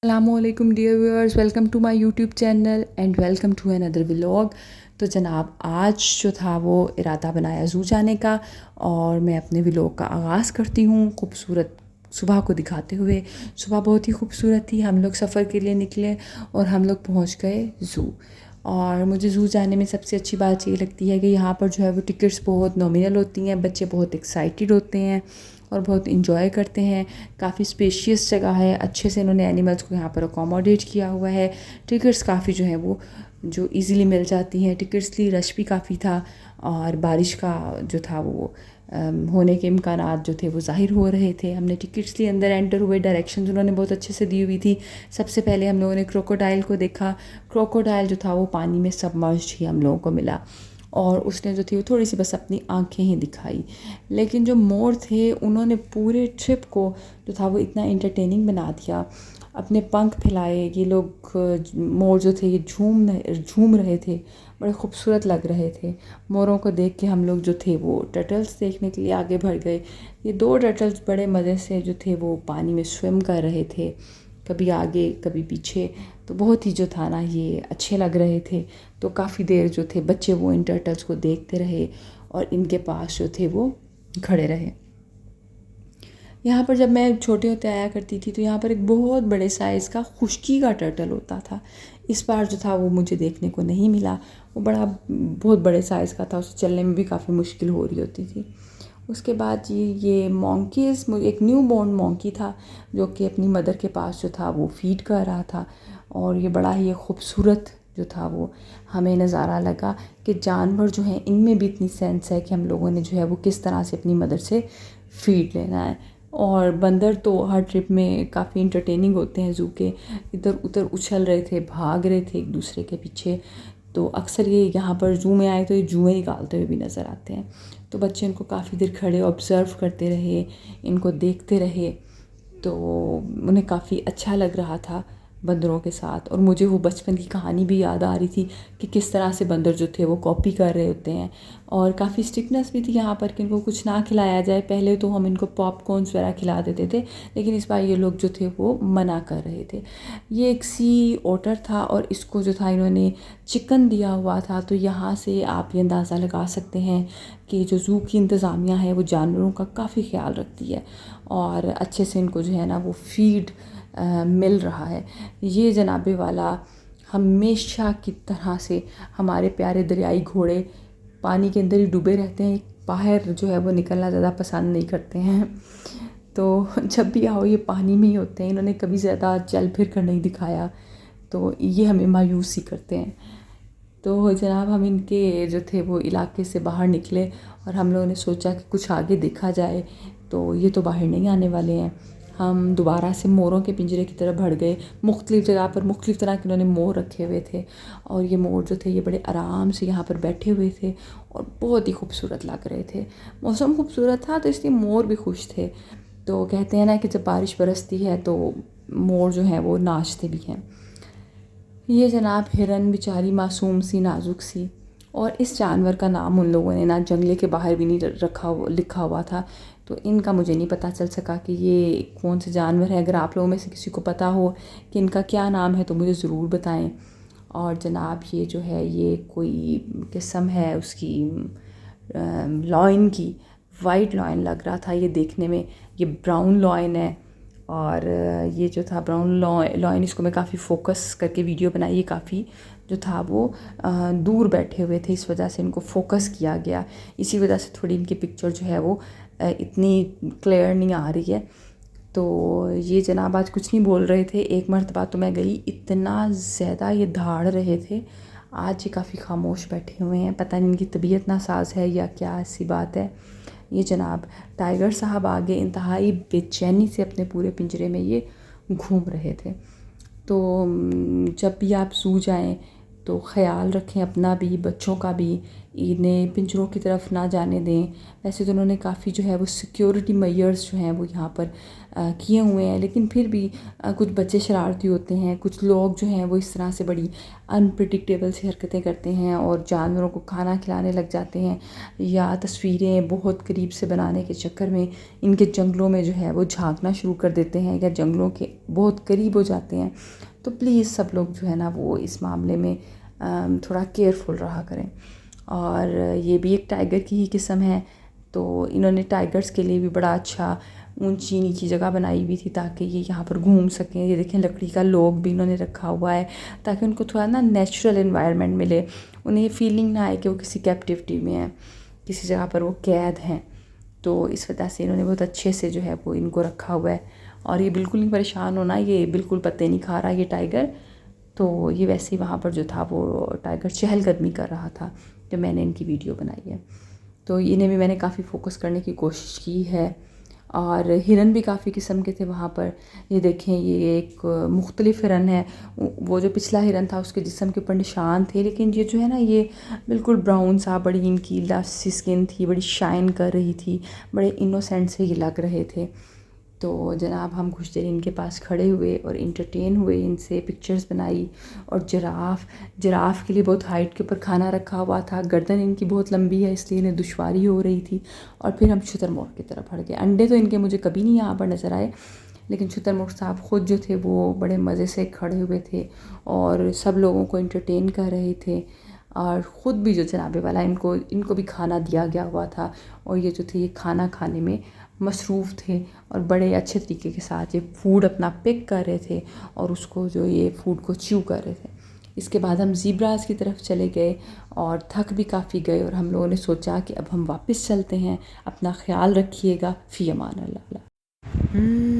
अस्सलामुअलैकुम dear viewers, welcome to my YouTube channel and welcome to another vlog. तो जनाब आज जो था वो इरादा बनाया ज़ू जाने का और मैं अपने व्लॉग का आगाज़ करती हूँ खूबसूरत सुबह को दिखाते हुए। सुबह बहुत ही खूबसूरत थी। हम लोग सफ़र के लिए निकले और हम लोग पहुँच गए ज़ू। और मुझे ज़ू जाने में सबसे अच्छी बात ये लगती है कि यहाँ पर जो है वो टिकट्स बहुत नॉमिनल होती हैं। बच्चे बहुत एक्साइटेड होते हैं और बहुत इंजॉय करते हैं। काफ़ी स्पेशियस जगह है, अच्छे से इन्होंने एनिमल्स को यहाँ पर अकोमोडेट किया हुआ है। टिकट्स काफ़ी जो है वो जो इजीली मिल जाती हैं। टिकट्स लिए रश भी काफ़ी था और बारिश का जो था वो होने के इम्कानात जो थे वो ज़ाहिर हो रहे थे। हमने टिकट्स लिए अंदर एंटर हुए। डायरेक्शंस उन्होंने बहुत अच्छे से दी हुई थी। सबसे पहले हम लोगों ने क्रोकोडाइल को देखा। क्रोकोडाइल जो था वो पानी में सबमर्ज्ड ही हम लोगों को मिला और उसने जो थी वो थोड़ी सी बस अपनी आंखें ही दिखाई। लेकिन जो मोर थे उन्होंने पूरे ट्रिप को जो था वो इतना एंटरटेनिंग बना दिया। अपने पंख फैलाए ये लोग, मोर जो थे ये झूम रहे थे, बड़े खूबसूरत लग रहे थे। मोरों को देख के हम लोग जो थे वो टर्टल्स देखने के लिए आगे बढ़ गए। ये दो टर्टल्स बड़े मज़े से जो थे वो पानी में स्विम कर रहे थे, कभी आगे कभी पीछे। तो बहुत ही जो था ना ये अच्छे लग रहे थे। तो काफ़ी देर जो थे बच्चे वो इन टर्टल्स को देखते रहे और इनके पास जो थे वो खड़े रहे। यहाँ पर जब मैं छोटे होते आया करती थी तो यहाँ पर एक बहुत बड़े साइज़ का खुशकी का टर्टल होता था। इस बार जो था वो मुझे देखने को नहीं मिला। वो बहुत बड़े साइज़ का था, उसे चलने में भी काफ़ी मुश्किल हो रही होती थी। उसके बाद ये मॉन्कीज़, एक न्यू बॉर्न मॉन्की था जो कि अपनी मदर के पास जो था वो फीड कर रहा था। और ये बड़ा ही खूबसूरत जो था वो हमें नज़ारा लगा कि जानवर जो हैं इनमें भी इतनी सेंस है कि हम लोगों ने जो है वो किस तरह से अपनी मदर से फीड लेना है। और बंदर तो हर ट्रिप में काफ़ी इंटरटेनिंग होते हैं ज़ू के। इधर उधर उछल रहे थे, भाग रहे थे एक दूसरे के पीछे। तो अक्सर ये यहाँ पर ज़ू में आए तो ये जुएँ निकालते हुए भी नज़र आते हैं। तो बच्चे इनको काफ़ी देर खड़े ऑब्ज़र्व करते रहे, इनको देखते रहे। तो उन्हें काफ़ी अच्छा लग रहा था बंदरों के साथ। और मुझे वो बचपन की कहानी भी याद आ रही थी कि किस तरह से बंदर जो थे वो कॉपी कर रहे होते हैं। और काफ़ी स्ट्रिक्टनेस भी थी यहाँ पर कि इनको कुछ ना खिलाया जाए। पहले तो हम इनको पॉपकॉर्न्स वगैरह खिला देते थे, लेकिन इस बार ये लोग जो थे वो मना कर रहे थे। ये एक सी ओटर था और इसको जो था इन्होंने चिकन दिया हुआ था। तो यहाँ से आप ये अंदाज़ा लगा सकते हैं कि जो ज़ू की इंतज़ामिया है वो जानवरों का काफ़ी ख्याल रखती है और अच्छे से इनको जो है ना वो फीड मिल रहा है। ये जनाबे वाला हमेशा की तरह से हमारे प्यारे दरियाई घोड़े पानी के अंदर ही डूबे रहते हैं, बाहर जो है वो निकलना ज़्यादा पसंद नहीं करते हैं। तो जब भी आओ ये पानी में ही होते हैं। इन्होंने कभी ज़्यादा चल फिर कर नहीं दिखाया, तो ये हमें मायूस ही करते हैं। तो जनाब हम इनके जो थे वो इलाके से बाहर निकले और हम लोगों ने सोचा कि कुछ आगे देखा जाए। तो ये तो बाहर नहीं आने वाले हैं। हम दोबारा से मोरों के पिंजरे की तरफ बढ़ गए। मुख्तलिफ़ जगह पर मुख्तलिफ़ तरह के उन्होंने मोर रखे हुए थे और ये मोर जो थे ये बड़े आराम से यहाँ पर बैठे हुए थे और बहुत ही खूबसूरत लग रहे थे। मौसम खूबसूरत था तो इसलिए मोर भी खुश थे। तो कहते हैं ना कि जब बारिश बरसती है तो मोर जो हैं वो नाचते भी हैं। ये जनाब हिरन बेचारी मासूम सी, नाजुक सी। और इस जानवर का नाम उन लोगों ने ना जंगले के बाहर भी नहीं लिखा हुआ था। तो इनका मुझे नहीं पता चल सका कि ये कौन से जानवर है। अगर आप लोगों में से किसी को पता हो कि इनका क्या नाम है तो मुझे ज़रूर बताएं। और जनाब ये जो है ये कोई किस्म है उसकी लॉयन की। वाइट लॉयन लग रहा था ये देखने में। ये ब्राउन लॉयन है और ये जो था ब्राउन लॉयन, इसको मैं काफ़ी फ़ोकस करके वीडियो बनाई। ये काफ़ी जो था वो दूर बैठे हुए थे, इस वजह से इनको फ़ोकस किया गया। इसी वजह से थोड़ी इनकी पिक्चर जो है वो इतनी क्लियर नहीं आ रही है। तो ये जनाब आज कुछ नहीं बोल रहे थे। एक मरतबा तो मैं गई, इतना ज़्यादा ये धाड़ रहे थे। आज ये काफ़ी खामोश बैठे हुए हैं, पता नहीं इनकी तबीयत नासाज है या क्या ऐसी बात है। ये जनाब टाइगर साहब आगे इंतहाई बेचैनी से अपने पूरे पिंजरे में ये घूम रहे थे। तो जब भी आप ज़ू जाएं तो ख़याल रखें अपना भी, बच्चों का भी, इन्हें पिंजरों की तरफ ना जाने दें। वैसे तो उन्होंने काफ़ी जो है वो सिक्योरिटी मेजर्स जो हैं वो यहाँ पर किए हुए हैं, लेकिन फिर भी कुछ बच्चे शरारती होते हैं, कुछ लोग जो हैं वो इस तरह से बड़ी अनप्रिडिक्टेबल सी हरकतें करते हैं और जानवरों को खाना खिलाने लग जाते हैं, या तस्वीरें बहुत करीब से बनाने के चक्कर में इनके जंगलों में जो है वो झांकना शुरू कर देते हैं, या जंगलों के बहुत करीब हो जाते हैं। तो प्लीज़ सब लोग जो है ना वो इस मामले में थोड़ा केयरफुल रहा करें। और ये भी एक टाइगर की ही किस्म है, तो इन्होंने टाइगर्स के लिए भी बड़ा अच्छा ऊंची नीची जगह बनाई हुई थी ताकि ये यहाँ पर घूम सकें। ये देखें लकड़ी का लॉग भी इन्होंने रखा हुआ है ताकि उनको थोड़ा ना नेचुरल एनवायरनमेंट मिले, उन्हें फीलिंग ना आए कि वो किसी कैप्टिविटी में है, किसी जगह पर वो कैद हैं। तो इस वजह से इन्होंने बहुत अच्छे से जो है वो इनको रखा हुआ है। और ये बिल्कुल नहीं परेशान होना, ये बिल्कुल पत्ते नहीं खा रहा ये टाइगर। तो ये वैसे ही वहाँ पर जो था वो टाइगर चहलकदमी कर रहा था जब मैंने इनकी वीडियो बनाई है। तो इन्हें भी मैंने काफ़ी फोकस करने की कोशिश की है। और हिरन भी काफ़ी किस्म के थे वहाँ पर। ये देखें ये एक मुख्तलिफ हिरन है। वो जो पिछला हिरन था उसके जिस्म के ऊपर निशान थे, लेकिन ये जो है ना ये बिल्कुल ब्राउन सा, बड़ी इनकी लस सी स्किन थी, बड़ी शाइन कर रही थी, बड़े इनोसेंट से ये लग रहे थे। तो जनाब हम कुछ देर इनके पास खड़े हुए और इंटरटेन हुए, इनसे पिक्चर्स बनाई। और जिराफ़ के लिए बहुत हाइट के ऊपर खाना रखा हुआ था, गर्दन इनकी बहुत लंबी है इसलिए इन्हें दुश्वारी हो रही थी। और फिर हम शुतुरमुर्ग की तरफ बढ़ गए। अंडे तो इनके मुझे कभी नहीं यहाँ पर नज़र आए, लेकिन शुतुरमुर्ग साहब ख़ुद जो थे वो बड़े मज़े से खड़े हुए थे और सब लोगों को इंटरटेन कर रहे थे। और ख़ुद भी जो जनाबे वाला इनको भी खाना दिया गया हुआ था, और ये जो थे ये खाना खाने में मसरूफ़ थे और बड़े अच्छे तरीके के साथ ये फूड अपना पिक कर रहे थे और उसको जो ये फूड को च्यू कर रहे थे। इसके बाद हम ज़ीब्रास की तरफ चले गए और थक भी काफ़ी गए, और हम लोगों ने सोचा कि अब हम वापस चलते हैं। अपना ख़्याल रखिएगा। फ़ी अमान अल्लाह।